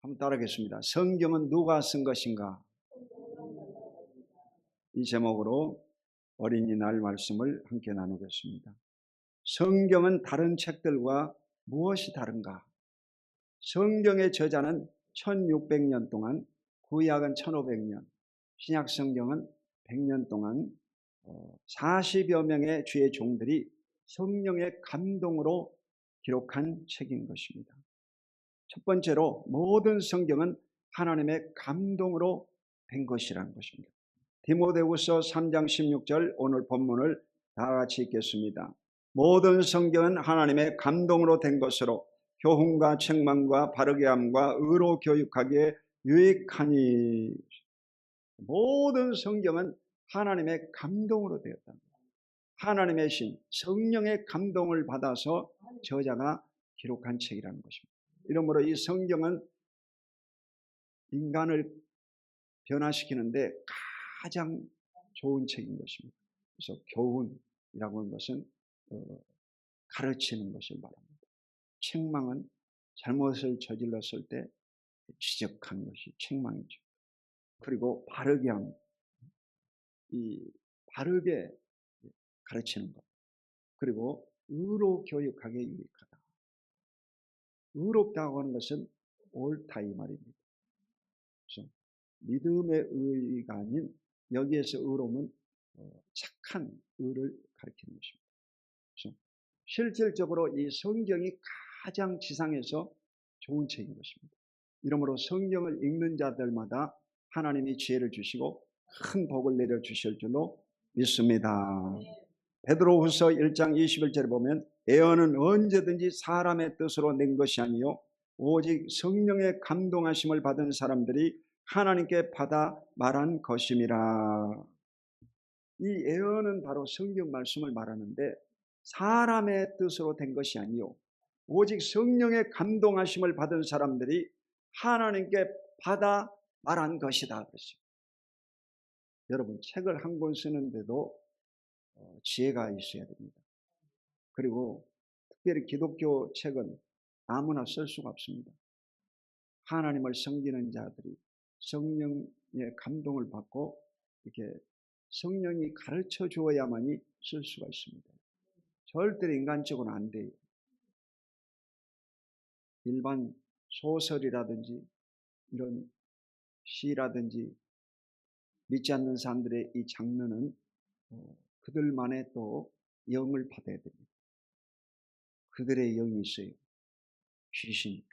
한번 따라하겠습니다. 성경은 누가 쓴 것인가? 이 제목으로 어린이날 말씀을 함께 나누겠습니다. 성경은 다른 책들과 무엇이 다른가? 성경의 저자는 1600년 동안, 구약은 1500년, 신약 성경은 100년 동안 40여 명의 주의 종들이 성령의 감동으로 기록한 책인 것입니다. 첫 번째로 모든 성경은 하나님의 감동으로 된 것이라는 것입니다. 디모데후서 3장 16절 오늘 본문을 다 같이 읽겠습니다. 모든 성경은 하나님의 감동으로 된 것으로 교훈과 책망과 바르게 함과 의로 교육하기에 유익하니. 모든 성경은 하나님의 감동으로 되었답니다. 하나님의 신 성령의 감동을 받아서 저자가 기록한 책이라는 것입니다. 이러므로 이 성경은 인간을 변화시키는데 가장 좋은 책인 것입니다. 그래서 교훈이라고 하는 것은 가르치는 것을 말합니다. 책망은 잘못을 저질렀을 때 지적하는 것이 책망이죠. 그리고 바르게 함, 바르게 가르치는 것. 그리고 의로 교육하기에 유익하다. 의롭다고 하는 것은 옳다 이 말입니다. 그래서 믿음의 의가 아닌 여기에서 의로움은 착한 의를 가리키는 것입니다. 그래서 실질적으로 이 성경이 가장 지상에서 좋은 책인 것입니다. 이러므로 성경을 읽는 자들마다 하나님이 지혜를 주시고 큰 복을 내려주실 줄로 믿습니다. 베드로후서 1장 21절에 보면 예언은 언제든지 사람의 뜻으로 낸 것이 아니요 오직 성령의 감동하심을 받은 사람들이 하나님께 받아 말한 것임이라. 이 예언은 바로 성경 말씀을 말하는데 사람의 뜻으로 된 것이 아니요 오직 성령의 감동하심을 받은 사람들이 하나님께 받아 말한 것이다 그랬어요. 여러분 책을 한 권 쓰는데도 지혜가 있어야 됩니다. 그리고 특별히 기독교 책은 아무나 쓸 수가 없습니다. 하나님을 섬기는 자들이 성령의 감동을 받고 이렇게 성령이 가르쳐 주어야만이 쓸 수가 있습니다. 절대로 인간적으로는 안 돼요. 일반 소설이라든지 이런 시라든지 믿지 않는 사람들의 이 장르는 그들만의 또 영을 받아야 됩니다. 그들의 영이 있어요. 귀신.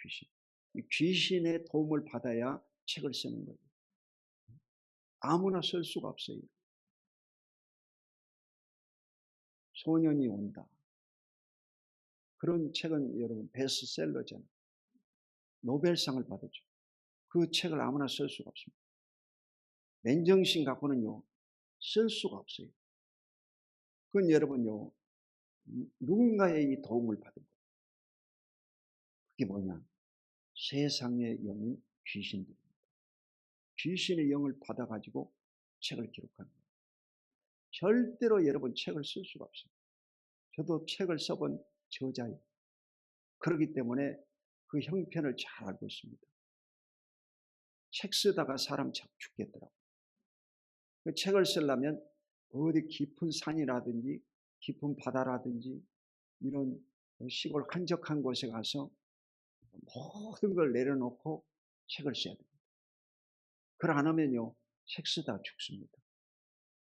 이 귀신의 도움을 받아야 책을 쓰는 거예요. 아무나 쓸 수가 없어요. 소년이 온다. 그런 책은 여러분 베스트셀러잖아요. 노벨상을 받았죠. 그 책을 아무나 쓸 수가 없습니다. 맨정신 갖고는요 쓸 수가 없어요. 그건 여러분요 누군가의 이 도움을 받은 거예요. 그게 뭐냐? 세상의 영인 귀신들입니다. 귀신의 영을 받아가지고 책을 기록하는 거예요. 절대로 여러분 책을 쓸 수가 없어요. 저도 책을 써본 저자예요. 그렇기 때문에 그 형편을 잘 알고 있습니다. 책 쓰다가 사람 자꾸 죽겠더라고요. 그 책을 쓰려면 어디 깊은 산이라든지 깊은 바다라든지 이런 시골 한적한 곳에 가서 모든 걸 내려놓고 책을 써야 됩니다. 그걸 안 하면요 책 쓰다 죽습니다.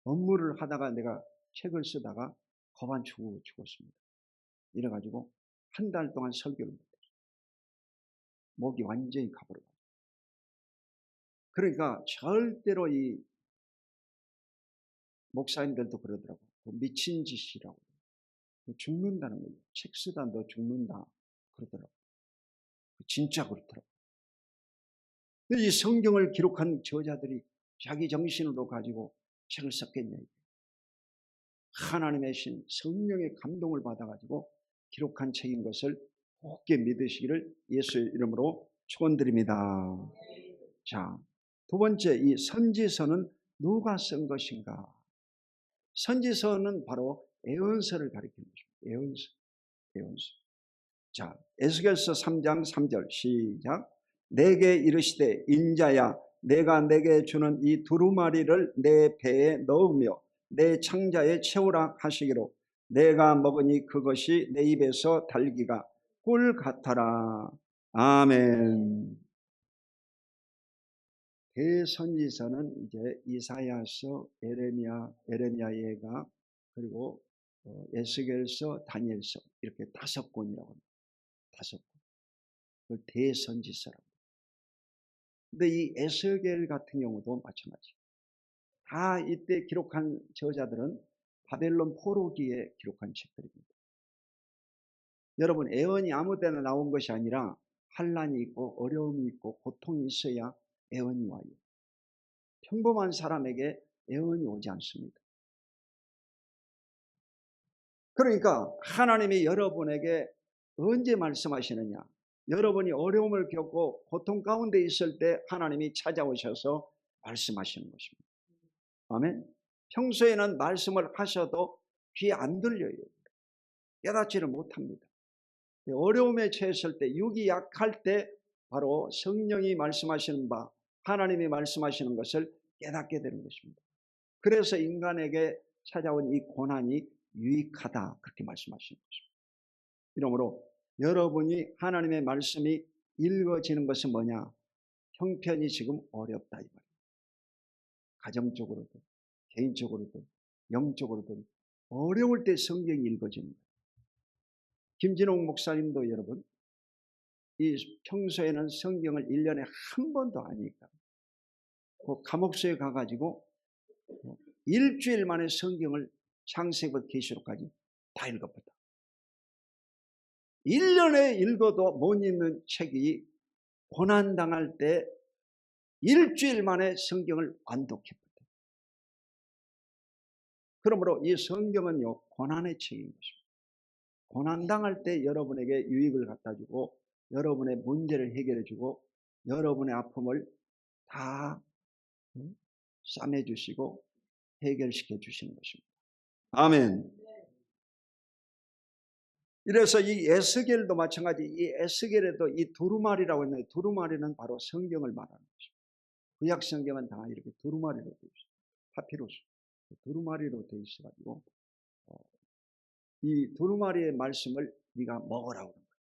업무를 하다가 내가 책을 쓰다가 겁 안 치고 죽었습니다. 이래가지고 한 달 동안 설교를 못했어요. 목이 완전히 가버려요. 그러니까 절대로 이 목사님들도 그러더라고요. 미친 짓이라고. 죽는다는 거예요. 책 쓰다 너 죽는다 그러더라고요. 진짜 그렇더라고요. 이 성경을 기록한 저자들이 자기 정신으로 가지고 책을 썼겠냐. 하나님의 신 성령의 감동을 받아가지고 기록한 책인 것을 굳게 믿으시기를 예수의 이름으로 축원드립니다. 자, 두 번째 이 선지서는 누가 쓴 것인가? 선지서는 바로 예언서를 가리키는 것입니다. 예언서. 자, 에스겔서 3장 3절 시작. 내게 이르시되 인자야 내가 내게 주는 이 두루마리를 내 배에 넣으며 내 창자에 채우라 하시기로 내가 먹으니 그것이 내 입에서 달기가 꿀 같아라. 아멘. 대선지서는 이제 이사야서, 에레미야 예가, 그리고 에스겔서, 다니엘서 이렇게 5권이라고 합니다. 5권. 그걸 대선지서라고. 근데 이 에스겔 같은 경우도 마찬가지. 다 이때 기록한 저자들은 바벨론 포로기에 기록한 책들입니다. 여러분, 애언이 아무 때나 나온 것이 아니라 환난이 있고 어려움이 있고 고통이 있어야 애언이 와요. 평범한 사람에게 애언이 오지 않습니다. 그러니까 하나님이 여러분에게 언제 말씀하시느냐? 여러분이 어려움을 겪고 고통 가운데 있을 때 하나님이 찾아오셔서 말씀하시는 것입니다. 아멘. 평소에는 말씀을 하셔도 귀에 안 들려요. 깨닫지를 못합니다. 어려움에 처했을 때, 육이 약할 때 바로 성령이 말씀하시는 바, 하나님이 말씀하시는 것을 깨닫게 되는 것입니다. 그래서 인간에게 찾아온 이 고난이 유익하다, 그렇게 말씀하시는 것입니다. 이러므로 여러분이 하나님의 말씀이 읽어지는 것은 뭐냐? 형편이 지금 어렵다 이 말이에요. 가정적으로든 개인적으로든 영적으로든 어려울 때 성경이 읽어집니다. 김진홍 목사님도 여러분, 이 평소에는 성경을 1년에 한 번도 안 읽다. 그 감옥소에 가가지고 일주일 만에 성경을 창세기부터 계시록까지 다 읽어봤다. 1년에 읽어도 못 읽는 책이 고난당할 때 일주일 만에 성경을 완독했거든. 그러므로 이 성경은요, 고난의 책인 것입니다. 고난당할 때 여러분에게 유익을 갖다주고 여러분의 문제를 해결해주고 여러분의 아픔을 다 싸매주시고 해결시켜 주시는 것입니다. 아멘. 이래서 이 에스겔도 마찬가지, 이 에스겔에도 이 두루마리라고 했는데, 두루마리는 바로 성경을 말하는 것입니다. 구약 성경은 다 이렇게 두루마리로 되어 있어요. 파피루스, 두루마리로 되어 있어가지고 이 두루마리의 말씀을 네가 먹으라고 하는 거예요.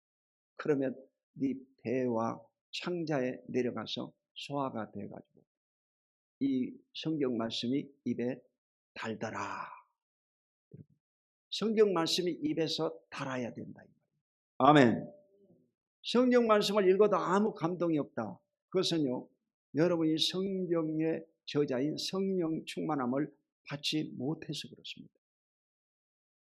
그러면 네 배와 창자에 내려가서 소화가 돼가지고 이 성경 말씀이 입에 달더라. 성경 말씀이 입에서 달아야 된다. 아멘. 성경 말씀을 읽어도 아무 감동이 없다. 그것은요, 여러분이 성경의 저자인 성령 충만함을 받지 못해서 그렇습니다.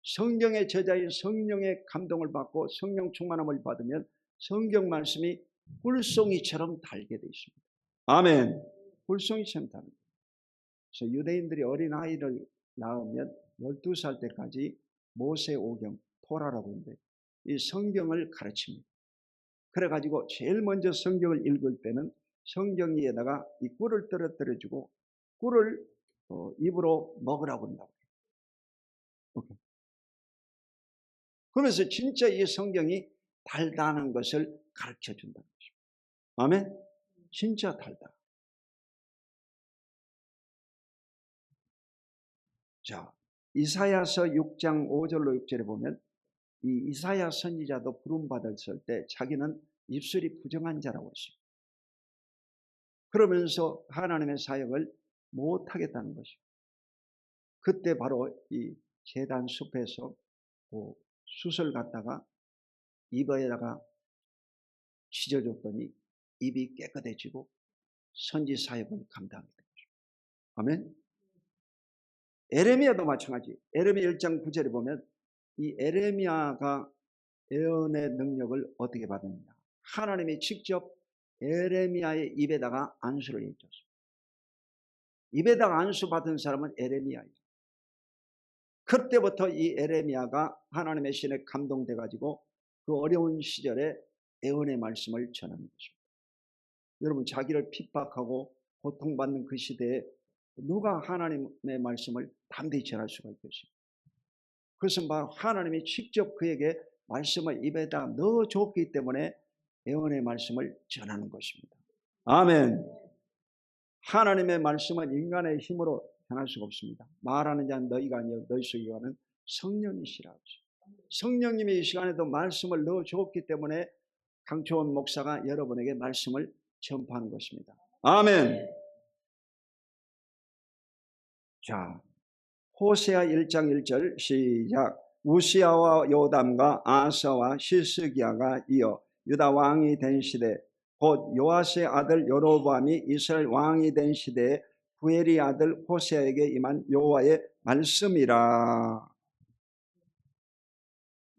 성경의 저자인 성령의 감동을 받고 성령 충만함을 받으면 성경 말씀이 꿀송이처럼 달게 되어 있습니다. 아멘. 꿀송이처럼 달게. 그래서 유대인들이 어린아이를 낳으면 12살 때까지 모세오경, 토라라고 하는데 이 성경을 가르칩니다. 그래가지고 제일 먼저 성경을 읽을 때는 성경 위에다가 이 꿀을 떨어뜨려주고 꿀을 입으로 먹으라고 한다고. 오케이. 그러면서 진짜 이 성경이 달다는 것을 가르쳐 준다는 것입니다. 아멘? 진짜 달다. 자, 이사야서 6장 5절로 6절에 보면 이 이사야 선지자도 부름받았을 때 자기는 입술이 부정한 자라고 했습니다. 그러면서 하나님의 사역을 못하겠다는 것이죠. 그때 바로 이 제단 숲에서 숯을 갖다가 입에다가 찢어줬더니 입이 깨끗해지고 선지 사역을 감당하게 된 거죠. 아멘. 에레미야도 마찬가지. 에레미야 1장 9절에 보면 이 에레미야가 예언의 능력을 어떻게 받았느냐. 하나님이 직접 에레미야의 입에다가 안수를 해줬어요. 입에다가 안수 받은 사람은 에레미야예요. 그때부터 이 에레미야가 하나님의 신에 감동돼 가지고 그 어려운 시절에 예언의 말씀을 전하는 것입니다. 여러분, 자기를 핍박하고 고통받는 그 시대에 누가 하나님의 말씀을 담대히 전할 수가 있겠습니까? 그것은 바로 하나님이 직접 그에게 말씀을 입에다 넣어줬기 때문에 예언의 말씀을 전하는 것입니다. 아멘. 하나님의 말씀은 인간의 힘으로 전할 수가 없습니다. 말하는 자는 너희가 아니요 너희 속에 거하는 성령이시라. 성령님이 이 시간에도 말씀을 넣어 주었기 때문에 강초원 목사가 여러분에게 말씀을 전파하는 것입니다. 아멘. 자, 호세아 1장 1절 시작. 우시야와 요담과 아사와 시스기야가 이어 유다 왕이 된 시대 곧 요아스의 아들 여로보암이 이스라엘 왕이 된 시대에 부엘의 아들 호세아에게 임한 여호와의 말씀이라.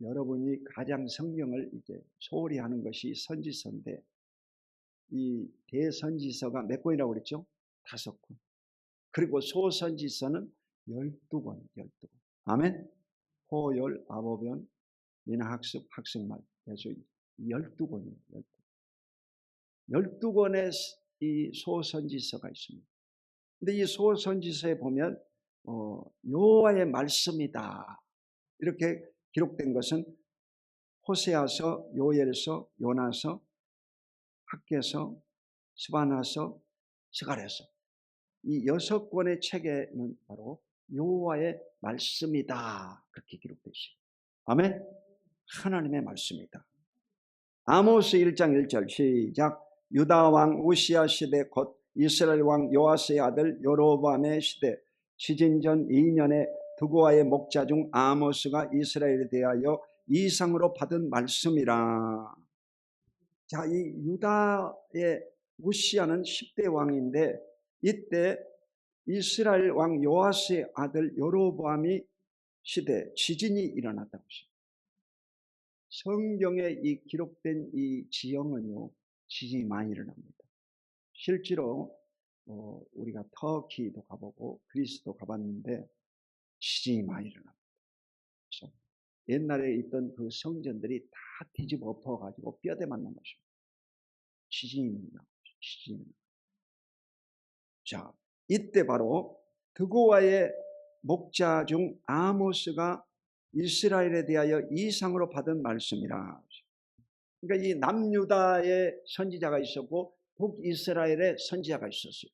여러분이 가장 성경을 이제 소홀히 하는 것이 선지서인데 이 대선지서가 몇 권이라고 그랬죠? 5권. 그리고 소선지서는 12권, 12권. 아멘. 호열, 아보변, 민학습, 학습말. 그래서 12권이에요. 12권의 이 소선지서가 있습니다. 근데 이 소선지서에 보면 여호와의 말씀이다. 이렇게 기록된 것은 호세아서, 요엘서, 요나서, 학개서, 스바나서, 스가랴서 이 6권의 책에는 바로 여호와의 말씀이다. 그렇게 기록되어 있습니다. 아멘. 하나님의 말씀이다. 아모스 1장 1절 시작. 유다 왕 우시야 시대 곧 이스라엘 왕 요아스의 아들 여로보암의 시대 시진전 2년에 드고아의 목자 중 아모스가 이스라엘에 대하여 이상으로 받은 말씀이라. 자, 이 유다의 우시야는 10대 왕인데 이때 이스라엘 왕 요아스의 아들 여로보암이 시대 지진이 일어났다고 했습니다. 성경에 이 기록된 이 지형은요, 지진이 많이 일어납니다. 실제로 우리가 터키도 가보고 그리스도 가봤는데 지진이 많이 일어납니다. 그래서 옛날에 있던 그 성전들이 다 뒤집어 엎어가지고 뼈대만 남았습니다. 지진이 나오죠. 지진이. 자, 이때 바로 드고아의 목자 중 아모스가 이스라엘에 대하여 이상으로 받은 말씀이라. 그러니까 이 남유다의 선지자가 있었고 북이스라엘의 선지자가 있었어요.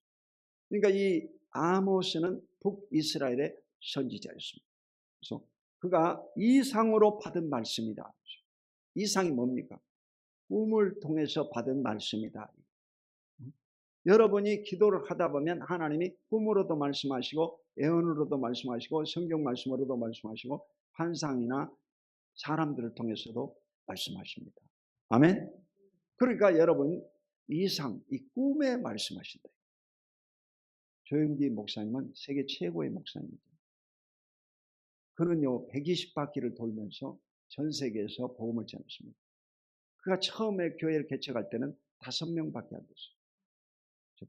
그러니까 이 아모스는 북이스라엘의 선지자였습니다. 그래서 그가 이상으로 받은 말씀이다. 이상이 뭡니까? 꿈을 통해서 받은 말씀이다. 여러분이 기도를 하다 보면 하나님이 꿈으로도 말씀하시고 예언으로도 말씀하시고 성경 말씀으로도 말씀하시고 환상이나 사람들을 통해서도 말씀하십니다. 아멘. 그러니까 여러분 이상, 이 꿈에 말씀하신다. 조영기 목사님은 세계 최고의 목사님이죠. 그는요 120바퀴를 돌면서 전 세계에서 복음을 전했습니다. 그가 처음에 교회를 개척할 때는 5명밖에 안 됐어요.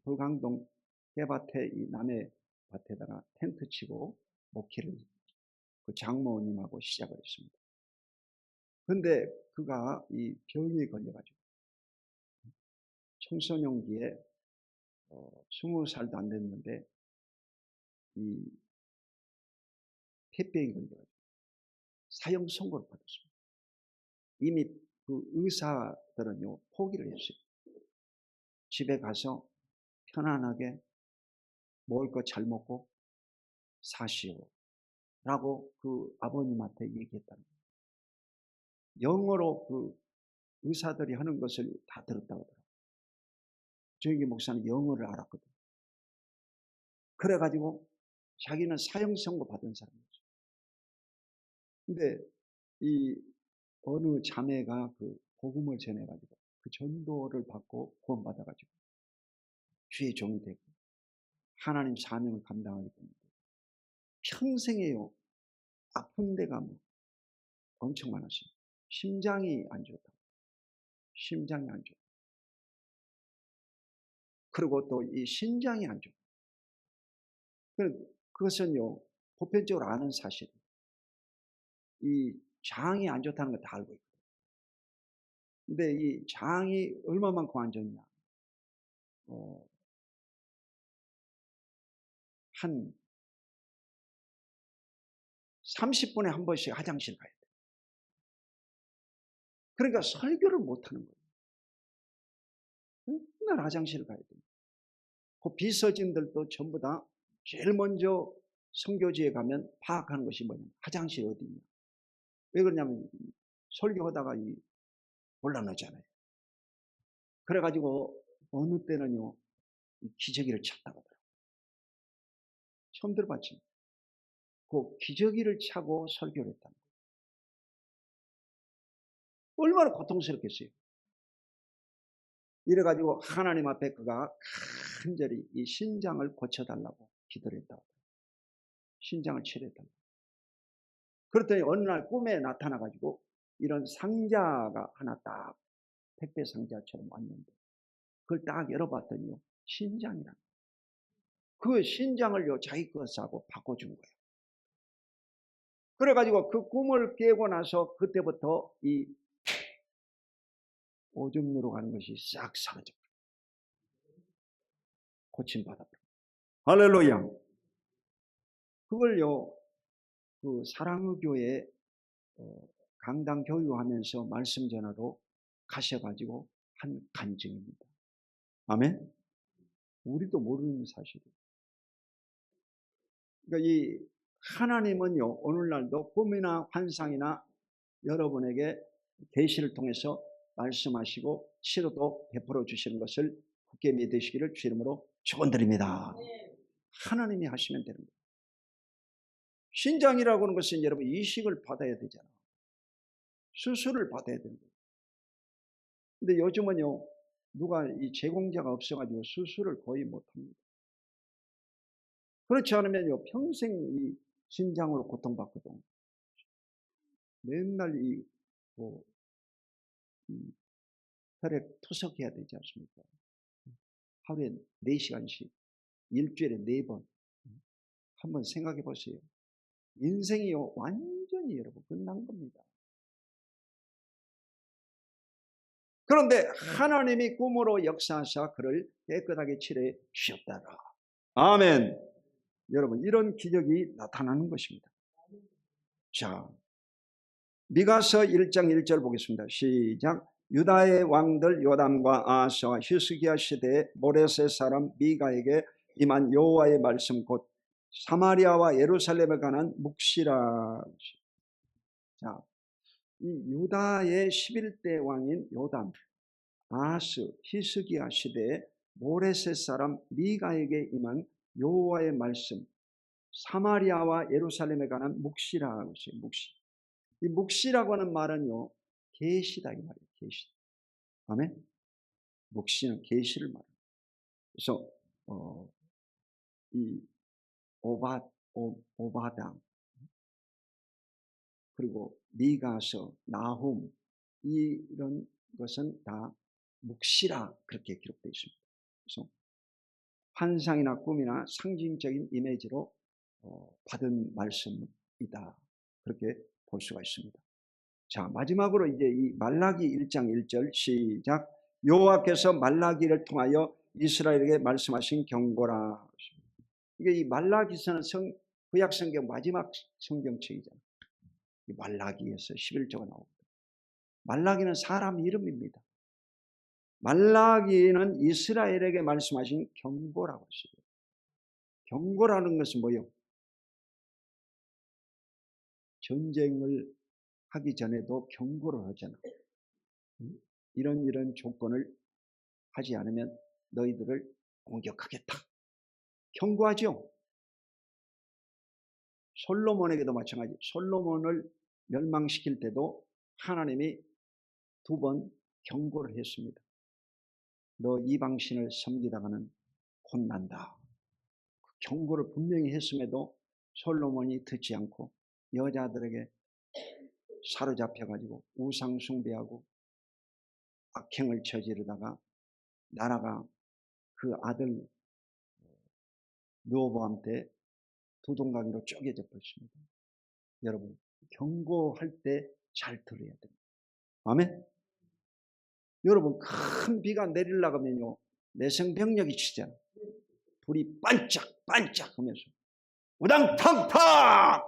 불광동 깨밭에 이 남해 밭에다가 텐트 치고 목회를 그 장모님하고 시작을 했습니다. 그런데 그가 이 병에 걸려가지고 청소년기에 20살도 안 됐는데 이 폐병이 걸려가지고 사형 선고를 받았습니다. 이미 그 의사들은요 포기를 했어요. 집에 가서 편안하게 먹을 거 잘 먹고 사시오 라고 그 아버님한테 얘기했다는 거예요. 영어로 그 의사들이 하는 것을 다 들었다고 하더라고요. 조영기 목사는 영어를 알았거든요. 그래가지고 자기는 사형 선고 받은 사람이었어요. 근데 이 어느 자매가 그 복음을 전해가지고 그 전도를 받고 구원받아가지고 주의 종이 되고 하나님 사명을 감당하기 때문에 평생에요 아픈 데가 뭐 엄청 많았어요. 심장이 안 좋다. 심장이 안 좋다. 그리고 또 이 신장이 안 좋다. 그것은요 보편적으로 아는 사실이에요. 이 장이 안 좋다는 거 다 알고 있거든요. 근데 이 장이 얼마만큼 안 좋냐? 한 30분에 한 번씩 화장실 가야 돼. 그러니까 설교를 못 하는 거예요. 맨날 화장실 가야 됩니다. 그 비서진들도 전부 다 제일 먼저 선교지에 가면 파악하는 것이 뭐냐면 화장실 어디 있냐. 왜 그러냐면 설교하다가 곤란하잖아요. 그래가지고 어느 때는요 기저귀를 찾다가 처음 들어봤지. 그 기저귀를 차고 설교를 했다는 거예요. 얼마나 고통스럽겠어요. 이래가지고 하나님 앞에 그가 간절히 이 신장을 고쳐달라고 기도를 했다고. 신장을 치료했다고. 그랬더니 어느 날 꿈에 나타나가지고 이런 상자가 하나 딱 택배 상자처럼 왔는데 그걸 딱 열어봤더니요 신장이라. 그 신장을요 자기 것하고 바꿔준 거예요. 그래가지고 그 꿈을 깨고 나서 그때부터 이 오줌누로 가는 것이 싹 사라져. 고침받아버려. 할렐루야. 그걸요 그 사랑의 교회 강당 교육하면서 말씀 전하러 가셔가지고 한 간증입니다. 아멘. 우리도 모르는 사실이에요. 그러니까 이 하나님은요 오늘날도 꿈이나 환상이나 여러분에게 계시를 통해서 말씀하시고 치료도 베풀어 주시는 것을 굳게 믿으시기를 주 이름으로 축원드립니다. 하나님이 하시면 되는 거예요. 신장이라고 하는 것은 여러분 이식을 받아야 되잖아요. 수술을 받아야 되는 거예요. 근데 요즘은요 누가 이 제공자가 없어가지고 수술을 거의 못합니다. 그렇지 않으면요 평생 이 신장으로 고통받거든. 맨날 뭐, 혈액 투석해야 되지 않습니까? 하루에 4시간씩 일주일에 4번. 한번 생각해 보세요. 인생이요 완전히 여러분 끝난 겁니다. 그런데 하나님이 꿈으로 역사하사 그를 깨끗하게 치료해 주셨다라. 아멘. 여러분 이런 기적이 나타나는 것입니다. 자, 미가서 1장 1절 보겠습니다. 시작. 유다의 왕들 요담과 아하스와 히스기야 시대에 모레셋 사람 미가에게 임한 여호와의 말씀 곧 사마리아와 예루살렘에 관한 묵시라. 자, 이 유다의 11대 왕인 요담, 아하스, 히스기야 시대에 모레셋 사람 미가에게 임한 여호와의 말씀, 사마리아와 예루살렘에 관한 묵시라고 했어요. 묵시. 이 묵시라고 하는 말은요, 계시다 이 말이에요. 계시. 아멘. 묵시는 계시를 말해요. 그래서 이 오바다 그리고 미가서, 나훔 이런 것은 다 묵시라 그렇게 기록되어 있습니다. 그래서 환상이나 꿈이나 상징적인 이미지로 받은 말씀이다. 그렇게 볼 수가 있습니다. 자, 마지막으로 이제 이 말라기 1장 1절 시작. 여호와께서 말라기를 통하여 이스라엘에게 말씀하신 경고라. 이게 이 말라기서는 구약 성경 마지막 성경책이잖아요. 이 말라기에서 11조가 나옵니다. 말라기는 사람 이름입니다. 말라기는 이스라엘에게 말씀하신 경고라고 했어요. 경고라는 것은 뭐예요? 전쟁을 하기 전에도 경고를 하잖아. 이런 조건을 하지 않으면 너희들을 공격하겠다. 경고하죠. 솔로몬에게도 마찬가지. 솔로몬을 멸망시킬 때도 하나님이 2번 경고를 했습니다. 너 이방신을 섬기다가는 혼난다. 그 경고를 분명히 했음에도 솔로몬이 듣지 않고 여자들에게 사로잡혀가지고 우상 숭배하고 악행을 저지르다가 나라가 그 아들 르호보암 때 두 동강으로 쪼개져 버렸습니다. 여러분 경고할 때 잘 들어야 됩니다. 아멘. 여러분 큰 비가 내리려고 하면요 내성병력이 치잖아요. 불이 반짝반짝 하면서 우당탕탕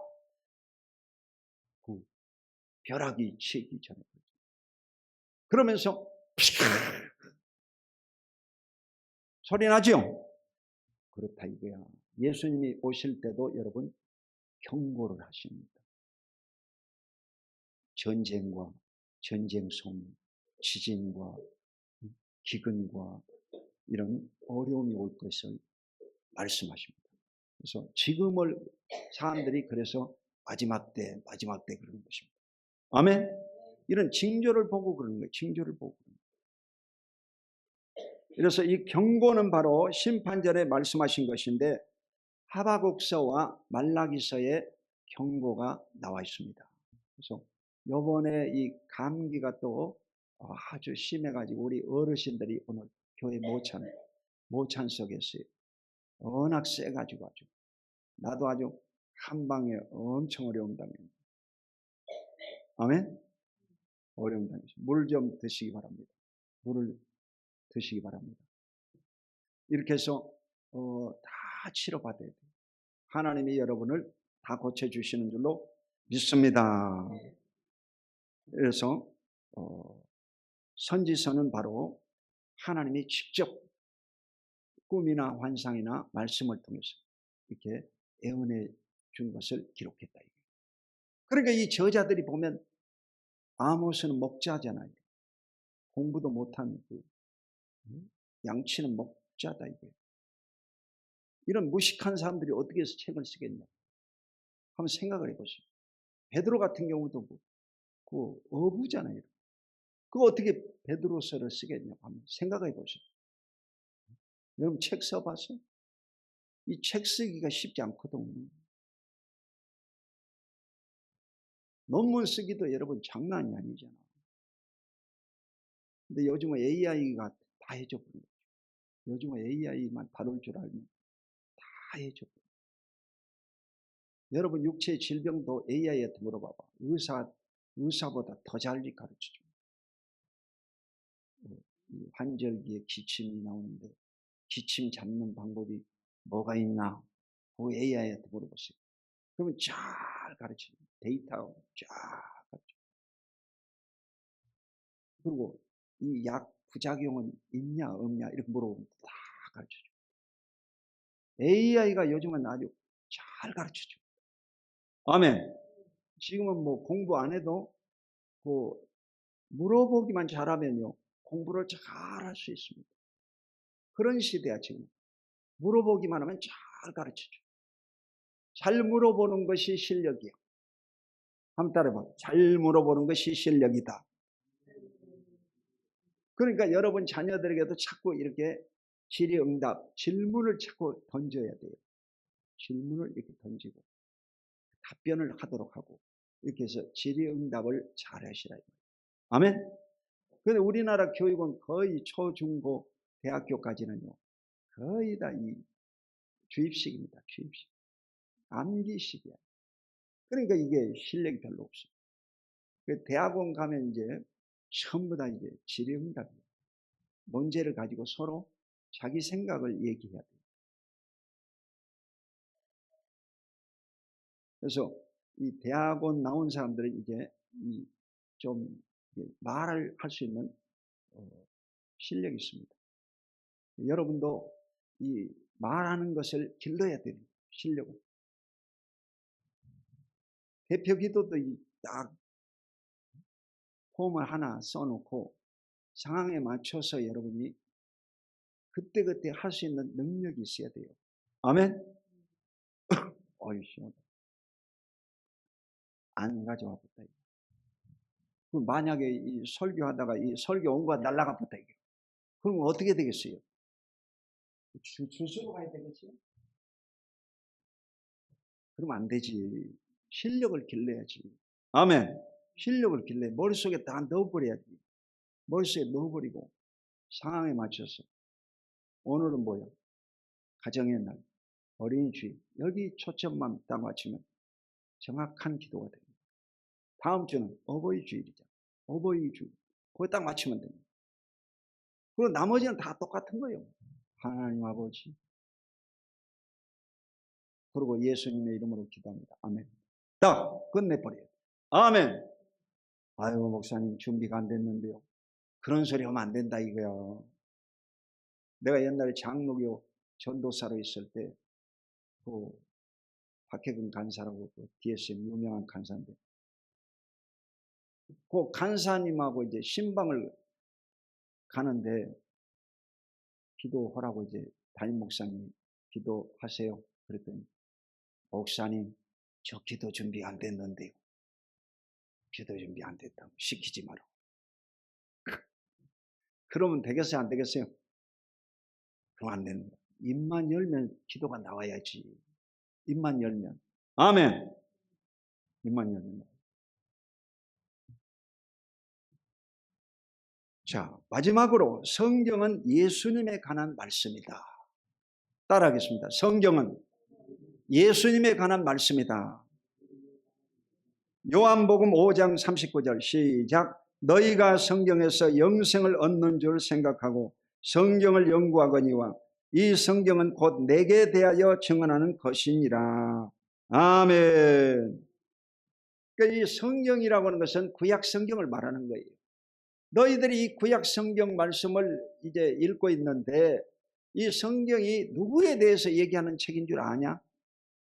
그 벼락이 치기 전에 그러면서 소리 나죠? 그렇다 이거야. 예수님이 오실 때도 여러분 경고를 하십니다. 전쟁과 전쟁송, 지진과 기근과 이런 어려움이 올 것을 말씀하십니다. 그래서 지금을 사람들이 그래서 마지막 때 그러는 것입니다. 아멘. 이런 징조를 보고 그러는 거예요. 징조를 보고. 그래서 이 경고는 바로 심판전에 말씀하신 것인데 하바국서와 말라기서에 경고가 나와 있습니다. 그래서 이번에 이 감기가 또 아주 심해가지고 우리 어르신들이 오늘 교회 모찬석에서 워낙 세가지고 아주 나도 아주 한 방에 엄청 어려움 당했습니다. 아멘. 어려움 당했습니다. 물 좀 드시기 바랍니다. 물을 드시기 바랍니다. 이렇게 해서 다 치료받아야 돼요. 하나님이 여러분을 다 고쳐주시는 줄로 믿습니다. 그래서 선지서는 바로 하나님이 직접 꿈이나 환상이나 말씀을 통해서 이렇게 예언해 준 것을 기록했다. 그러니까 이 저자들이 보면 아모스는 목자잖아요. 공부도 못한 양치는 목자다 이게. 이런 무식한 사람들이 어떻게 해서 책을 쓰겠냐? 한번 생각을 해보세요. 베드로 같은 경우도 그 어부잖아요. 그거 어떻게 베드로서를 쓰겠냐? 한번 생각해 보세요. 여러분 책 써봤어요? 이 책 쓰기가 쉽지 않거든요. 논문 쓰기도 여러분 장난이 아니잖아. 근데 요즘은 AI가 다 해줘 버린 거죠. 요즘은 AI만 다룰 줄 알면 다 해줘 버린 거죠. 여러분 육체의 질병도 AI한테 물어봐봐. 의사보다 더 잘 가르쳐줘. 환절기에 기침이 나오는데 기침 잡는 방법이 뭐가 있나? 그 AI한테 물어보세요. 그러면 잘 가르쳐요. 데이터 쫙 가르쳐요. 그리고 이 약 부작용은 있냐 없냐 이렇게 물어보면 다 가르쳐줘요. AI가 요즘은 아주 잘 가르쳐줘요. 아멘. 지금은 뭐 공부 안 해도 그 물어보기만 잘하면요 공부를 잘 할 수 있습니다. 그런 시대야 지금. 물어보기만 하면 잘 가르쳐줘. 잘 물어보는 것이 실력이야. 한번 따라봐. 잘 물어보는 것이 실력이다. 그러니까 여러분 자녀들에게도 자꾸 이렇게 질의응답, 질문을 자꾸 던져야 돼요. 질문을 이렇게 던지고 답변을 하도록 하고 이렇게 해서 질의응답을 잘 하시라. 아멘. 그런데 우리나라 교육은 거의 초중고 대학교까지는요 거의 다 이 주입식입니다. 주입식. 암기식이야. 그러니까 이게 실력이 별로 없어요. 대학원 가면 이제 전부 다 이제 질의응답이에요. 문제를 가지고 서로 자기 생각을 얘기해야 돼요. 그래서 이 대학원 나온 사람들은 이제 좀 말을 할 수 있는 실력이 있습니다. 여러분도 이 말하는 것을 길러야 돼요. 실력을. 대표 기도도 딱 폼을 하나 써놓고 상황에 맞춰서 여러분이 그때그때 할 수 있는 능력이 있어야 돼요. 아멘? 어이, 시원하다. 안 가져와 봤다. 만약에 이 설교하다가 이 설교 온 거가 날라가 봤다. 그럼 어떻게 되겠어요? 주스로 가야 되겠지? 그러면 안 되지. 실력을 길러야지. 아멘. 실력을 길러야 머릿속에 다 넣어버려야지. 머릿속에 넣어버리고 상황에 맞춰서 오늘은 뭐야? 가정의 날, 어린이 주일 여기 초점만 딱 맞추면 정확한 기도가 됩니다. 다음 주는 어버이 주일이죠. 어버이 주일 거기 딱 맞추면 됩니다. 그리고 나머지는 다 똑같은 거예요. 하나님 아버지 그리고 예수님의 이름으로 기도합니다. 아멘. 딱 끝내버려요. 아멘. 아유 목사님 준비가 안 됐는데요. 그런 소리 하면 안 된다 이거야. 내가 옛날에 장로교 전도사로 있을 때 그 박혜근 간사라고 그 DSM 유명한 간사인데 그 간사님하고 이제 신방을 가는데 기도하라고 이제 담임 목사님이 기도하세요. 그랬더니 목사님 저 기도 준비 안 됐는데요. 기도 준비 안 됐다고 시키지 마라. 그러면 되겠어요? 안 되겠어요? 그럼 안 되는 거야. 입만 열면 기도가 나와야지. 입만 열면. 아멘. 입만 열면. 자, 마지막으로 성경은 예수님에 관한 말씀이다. 따라하겠습니다. 성경은 예수님에 관한 말씀이다. 요한복음 5장 39절 시작. 너희가 성경에서 영생을 얻는 줄 생각하고 성경을 연구하거니와 이 성경은 곧 내게 대하여 증언하는 것이니라. 아멘. 그러니까 이 성경이라고 하는 것은 구약 성경을 말하는 거예요. 너희들이 이 구약 성경 말씀을 이제 읽고 있는데 이 성경이 누구에 대해서 얘기하는 책인 줄 아냐?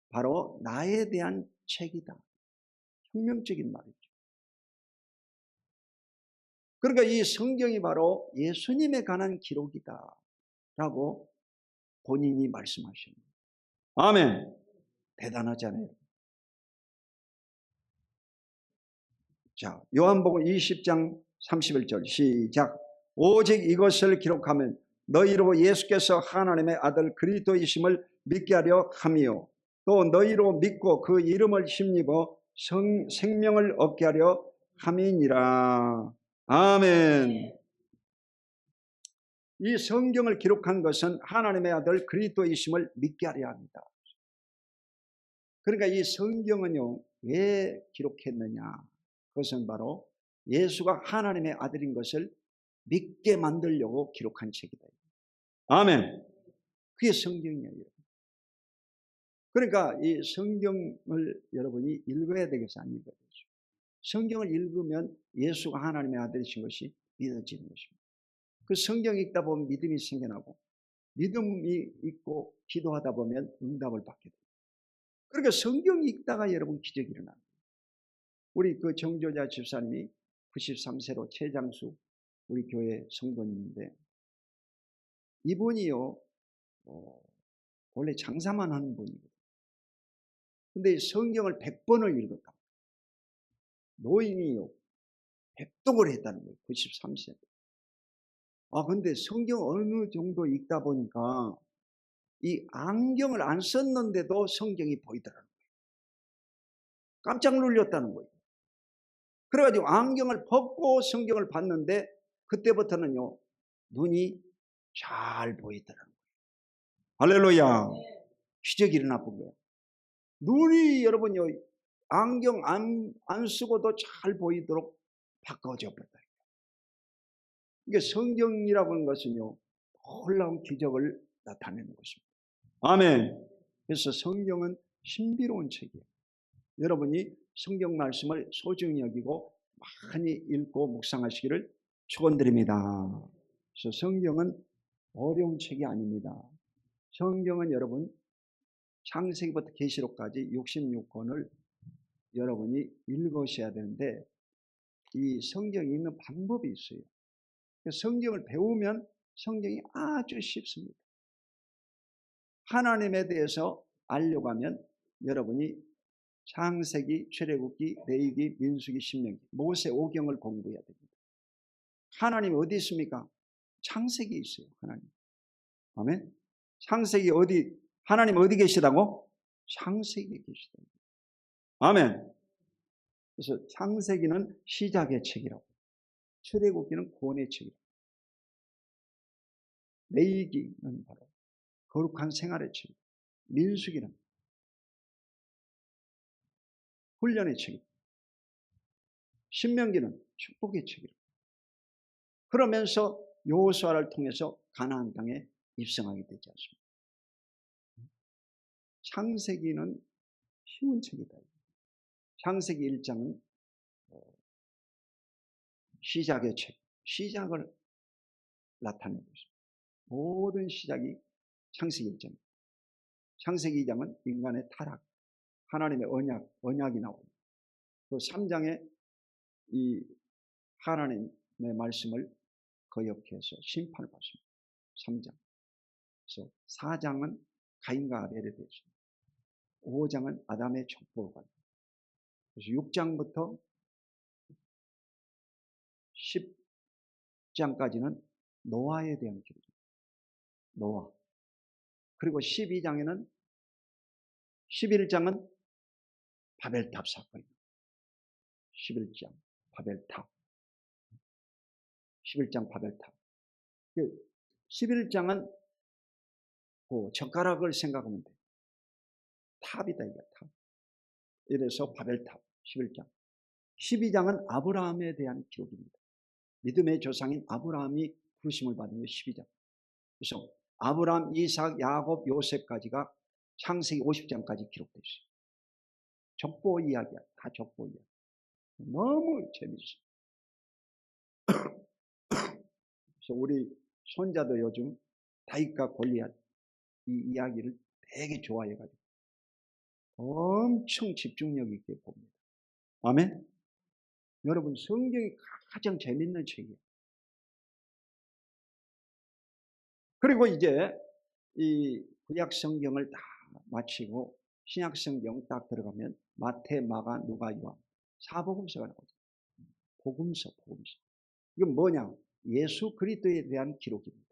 바로 나에 대한 책이다. 혁명적인 말이죠. 그러니까 이 성경이 바로 예수님에 관한 기록이다 라고 본인이 말씀하십니다. 아멘. 대단하잖아요. 자, 요한복음 20장 31절 시작. 오직 이것을 기록하면 너희로 예수께서 하나님의 아들 그리스도이심을 믿게 하려 함이요 또 너희로 믿고 그 이름을 힘입어 생명을 얻게 하려 함이니라. 아멘. 이 성경을 기록한 것은 하나님의 아들 그리스도이심을 믿게 하려 합니다. 그러니까 이 성경은요 왜 기록했느냐? 그것은 바로 예수가 하나님의 아들인 것을 믿게 만들려고 기록한 책이다. 아멘. 그게 성경이에요. 그러니까 이 성경을 여러분이 읽어야 되겠어, 안 읽어야 되겠어? 성경을 읽으면 예수가 하나님의 아들이신 것이 믿어지는 것입니다. 그 성경 읽다 보면 믿음이 생겨나고 믿음이 있고 기도하다 보면 응답을 받게 됩니다. 그러니까 성경 읽다가 여러분 기적이 일어납니다. 우리 그 정조자 집사님이 93세로 최장수 우리 교회 성도님인데 이분이요 원래 장사만 하는 분이거든요. 근데 성경을 100번을 읽었다. 노인이요 100독을 했다는 거예요. 93세. 근데 성경 어느 정도 읽다 보니까 이 안경을 안 썼는데도 성경이 보이더라는 거예요. 깜짝 놀랐다는 거예요. 그래가지고 안경을 벗고 성경을 봤는데 그때부터는요 눈이 잘 보이더라는 거예요. 할렐루야. 기적이 일어나본 거예요. 눈이 여러분요 안경 안 쓰고도 잘 보이도록 바꿔져 버렸다. 이게 성경이라고 하는 것은요 놀라운 기적을 나타내는 것입니다. 아멘. 그래서 성경은 신비로운 책이에요. 여러분이 성경 말씀을 소중히 여기고 많이 읽고 묵상하시기를 축원드립니다. 그래서 성경은 어려운 책이 아닙니다. 성경은 여러분 창세기부터 계시록까지 66권을 여러분이 읽으셔야 되는데 이 성경 읽는 방법이 있어요. 성경을 배우면 성경이 아주 쉽습니다. 하나님에 대해서 알려고 하면 여러분이 창세기, 출애굽기, 레위기, 민수기, 신명기, 모세 오경을 공부해야 됩니다. 하나님이 어디 있습니까? 창세기에 있어요. 하나님. 아멘. 창세기 어디 하나님 어디 계시다고? 창세기에 계시다. 아멘. 그래서 창세기는 시작의 책이라고, 출애굽기는 구원의 책이라고, 레위기는 바로 거룩한 생활의 책, 민수기는 훈련의 책이고, 신명기는 축복의 책이라고. 그러면서 여호수아를 통해서 가나안 땅에 입성하게 되지 않습니까? 창세기는 쉬운 책이다. 창세기 1장은 시작의 책, 시작을 나타내고 있습니다. 모든 시작이 창세기 1장. 창세기 2장은 인간의 타락, 하나님의 언약이 나옵니다. 또 3장에 이 하나님의 말씀을 거역해서 심판을 받습니다. 3장. 그래서 4장은 가인과 아벨에 대해서, 5장은 아담의 족보가, 그래서 6장부터 10장까지는 노아에 대한 기록입니다. 노아. 그리고 12장에는 11장은 바벨탑 사건입니다. 11장 바벨탑. 11장 바벨탑. 11장은 그 젓가락을 생각하면 돼요. 탑이다 이게 탑. 이래서 바벨탑 11장. 12장은 아브라함에 대한 기록입니다. 믿음의 조상인 아브라함이 부르심을 받은 게 12장. 그래서 아브라함, 이삭, 야곱, 요셉까지가 창세기 50장까지 기록되어 있어요. 족보 이야기야. 다 족보 이야기. 너무 재밌어요. 그래서 우리 손자도 요즘 다윗과 골리앗 이 이야기를 되게 좋아해가지고 엄청 집중력 있게 봅니다. 아멘? 여러분, 성경이 가장 재밌는 책이에요. 그리고 이제 이 구약 성경을 다 마치고 신약 성경 딱 들어가면 마태, 마가, 누가, 요한 사복음서가 나오죠. 복음서. 이건 뭐냐? 예수 그리스도에 대한 기록입니다.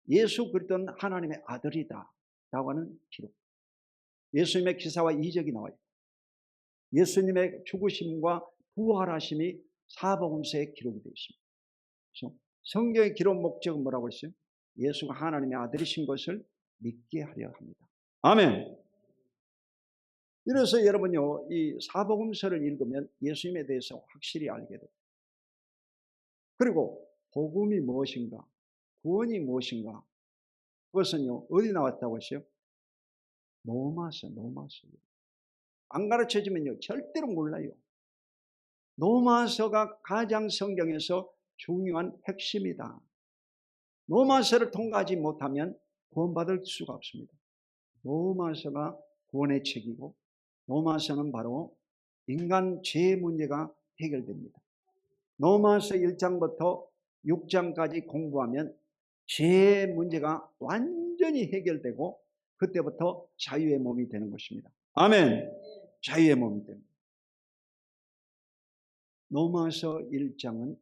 예수 그리스도는 하나님의 아들이다 라고 하는 기록. 예수님의 기사와 이적이 나와요. 예수님의 죽으심과 부활하심이 사복음서에 기록이 되어 있습니다. 그래서 성경의 기록 목적은 뭐라고 했어요? 예수가 하나님의 아들이신 것을 믿게 하려 합니다. 아멘. 이래서 여러분요, 이 사복음서를 읽으면 예수님에 대해서 확실히 알게 돼요. 그리고 복음이 무엇인가, 구원이 무엇인가, 그것은요 어디 나왔다고 했어요? 로마서. 안 가르쳐주면요 절대로 몰라요. 로마서가 가장 성경에서 중요한 핵심이다. 로마서를 통과하지 못하면 구원받을 수가 없습니다. 로마서가 구원의 책이고, 로마서는 바로 인간 죄의 문제가 해결됩니다. 로마서 1장부터 6장까지 공부하면 죄의 문제가 완전히 해결되고 그때부터 자유의 몸이 되는 것입니다. 아멘. 자유의 몸이 됩니다. 로마서 1장은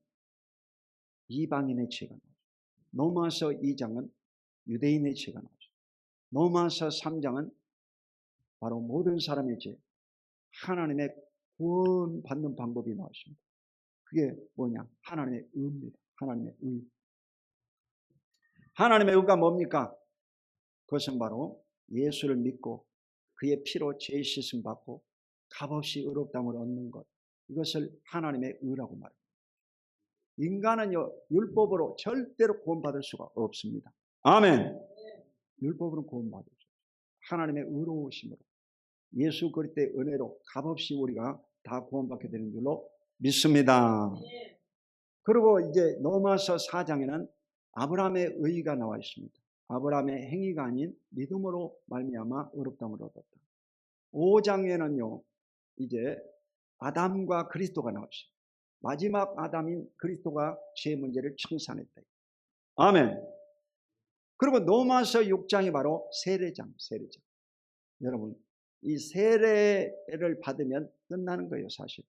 이방인의 죄가 나오죠. 로마서 2장은 유대인의 죄가 나오죠. 로마서 3장은 바로 모든 사람의 죄, 하나님의 구원받는 방법이 나왔습니다. 그게 뭐냐? 하나님의 의입니다. 하나님의 의. 하나님의 의가 뭡니까? 그것은 바로 예수를 믿고 그의 피로 죄 씻음 받고 값없이 의롭다함을 얻는 것. 이것을 하나님의 의라고 말합니다. 인간은요 율법으로 절대로 구원받을 수가 없습니다. 아멘. 율법으로 구원받을 수 없어요. 하나님의 의로우심으로 예수 그리스도의 은혜로 값없이 우리가 다 구원받게 되는 줄로 믿습니다. 그리고 이제 로마서 4장에는 아브라함의 의가 나와 있습니다. 아브라함의 행위가 아닌 믿음으로 말미암아 의롭다함을 얻었다. 5장에는요 이제 아담과 그리스도가 나왔어요. 마지막 아담인 그리스도가 죄 문제를 청산했다. 아멘. 그리고 로마서 6장이 바로 세례장. 여러분, 이 세례를 받으면 끝나는 거예요, 사실.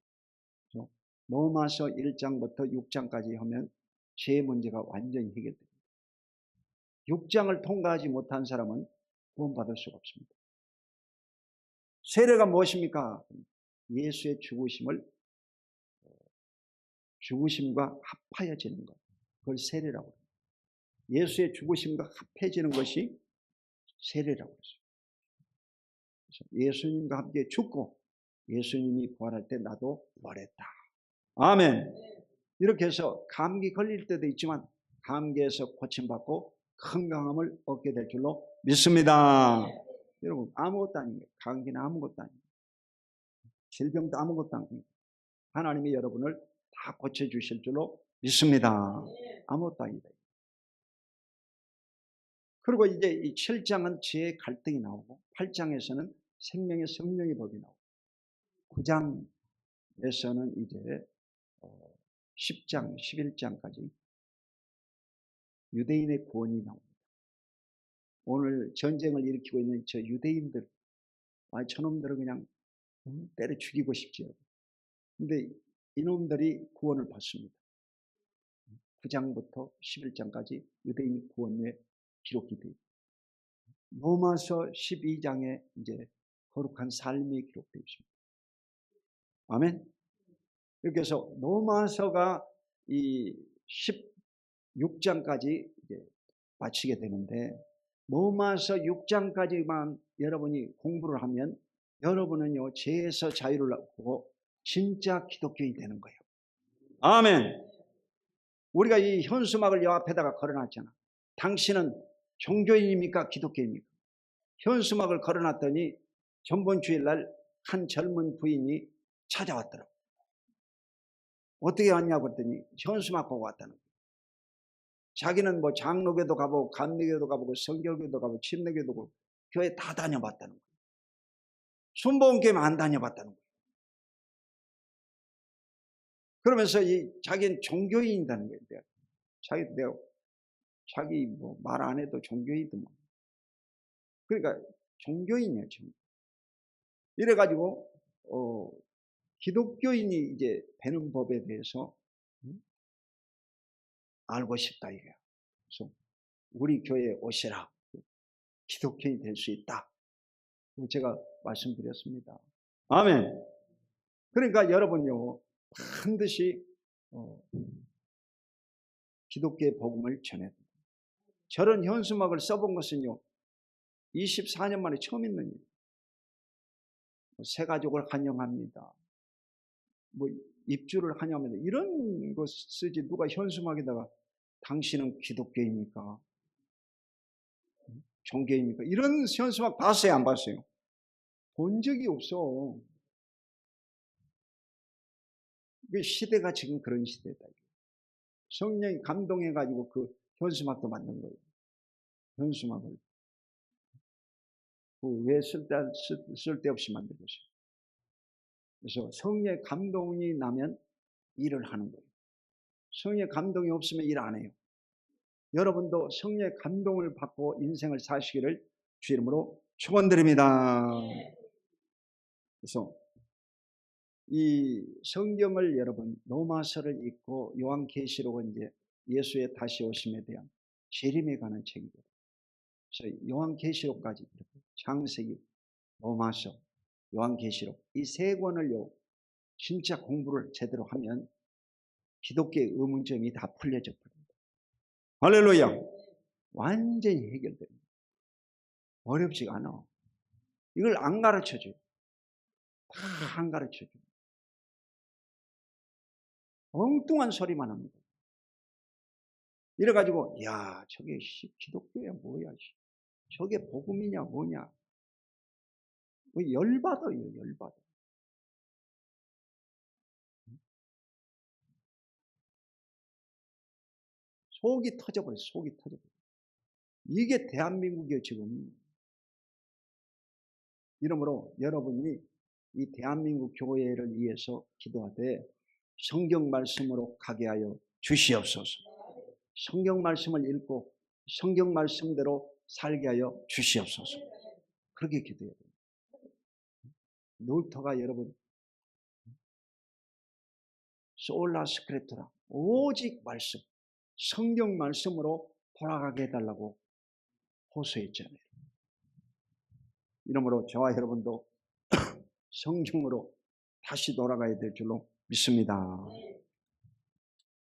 로마서 1장부터 6장까지 하면 죄 문제가 완전히 해결됩니다. 6장을 통과하지 못한 사람은 구원받을 수가 없습니다. 세례가 무엇입니까? 예수의 죽으심과 합하여지는 것. 그걸 세례라고 합니다. 예수의 죽으심과 합해지는 것이 세례라고 했어요. 예수님과 함께 죽고 예수님이 부활할 때 나도 부활했다. 아멘. 이렇게 해서 감기 걸릴 때도 있지만 감기에서 고침받고 건강함을 얻게 될 줄로 믿습니다. 여러분, 아무것도 아닙니다. 감기는 아무것도 아닙니다. 질병도 아무것도 아닙니다. 하나님이 여러분을 다 고쳐주실 줄로 믿습니다. 아무것도 아니다. 그리고 이제 이 7장은 지혜의 갈등이 나오고 8장에서는 생명의 성령의 법이 나오고 9장에서는 이제 10장, 11장까지 유대인의 구원이 나옵니다. 오늘 전쟁을 일으키고 있는 저 유대인들, 저놈들은 그냥 때려 죽이고 싶지요. 근데 이놈들이 구원을 받습니다. 9장부터 11장까지 유대인 구원의 기록이 되어 있습니다. 로마서 12장에 이제 거룩한 삶이 기록되어 있습니다. 아멘. 이렇게 해서 로마서가 이 16장까지 이제 마치게 되는데, 로마서 6장까지만 여러분이 공부를 하면 여러분은요 죄에서 자유를 얻고 진짜 기독교인이 되는 거예요. 아멘. 우리가 이 현수막을 여 앞에다가 걸어놨잖아. 당신은 종교인입니까 기독교인입니까? 현수막을 걸어놨더니 전번 주일날 한 젊은 부인이 찾아왔더라고. 어떻게 왔냐고 했더니 현수막 보고 왔다는 거예요. 자기는 뭐 장로교도 가보고 감리교도 가보고 성결교도 가보고 침례교도 가보고 교회 다 다녀봤다는 거예요. 순복음교회 안 다녀봤다는 거예요. 그러면서 자기는 종교인이라는 거예요. 자기 뭐 말 안 해도 종교인이더만. 그러니까 종교인이에요 지금. 이래가지고 기독교인이 이제 되는 법에 대해서 알고 싶다 이거야. 그래서 우리 교회에 오시라. 기독교인이 될 수 있다. 제가 말씀드렸습니다. 아멘. 그러니까 여러분요 반드시 기독교의 복음을 전해야 됩니다. 저런 현수막을 써본 것은요 24년 만에 처음 있는 일이에요. 새 가족을 환영합니다. 뭐 입주를 환영합니다. 이런 거 쓰지 누가 현수막에다가 당신은 기독교입니까? 종교입니까? 이런 현수막 봤어요 안 봤어요? 본 적이 없어. 시대가 지금 그런 시대다. 성령이 감동해가지고 그 현수막도 만든 거예요. 현수막을 왜 쓸데없이 만들겠어요? 그래서 성령의 감동이 나면 일을 하는 거예요. 성령의 감동이 없으면 일 안 해요. 여러분도 성령의 감동을 받고 인생을 사시기를 주 이름으로 축원드립니다. 그래서 이 성경을 여러분 로마서를 읽고 요한계시록은 이제 예수의 다시 오심에 대한 재림에 관한 책이거든요. 그래서 요한계시록까지 창세기, 로마서, 요한계시록 이 세 권을요 진짜 공부를 제대로 하면 기독교의 의문점이 다 풀려져 버립니다. 할렐루야. 완전히 해결됩니다. 어렵지가 않아. 이걸 안 가르쳐줘요. 다 안 가르쳐줘요. 엉뚱한 소리만 합니다. 이래가지고 야 저게 기독교야 뭐야, 저게 복음이냐 뭐냐, 열받아요. 열받아. 속이 터져버려요. 속이 터져버려요. 이게 대한민국이에요 지금. 이러므로 여러분이 이 대한민국 교회를 위해서 기도하되 성경 말씀으로 가게 하여 주시옵소서. 성경 말씀을 읽고 성경 말씀대로 살게 하여 주시옵소서. 그렇게 기도해야 돼요. 놀터가 여러분 솔라 스크립트라 오직 말씀, 성경 말씀으로 돌아가게 해달라고 호소했잖아요. 이러므로 저와 여러분도 성경으로 다시 돌아가야 될 줄로 믿습니다.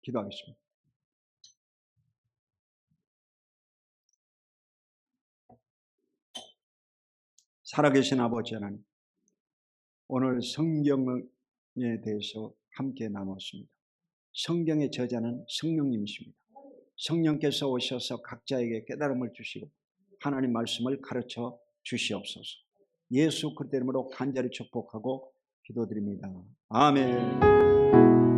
기도하겠습니다. 살아계신 아버지 하나님, 오늘 성경에 대해서 함께 나눴습니다. 성경의 저자는 성령님이십니다. 성령께서 오셔서 각자에게 깨달음을 주시고 하나님 말씀을 가르쳐 주시옵소서. 예수 그리스도 이름으로 간절히 축복하고 기도드립니다. 아멘.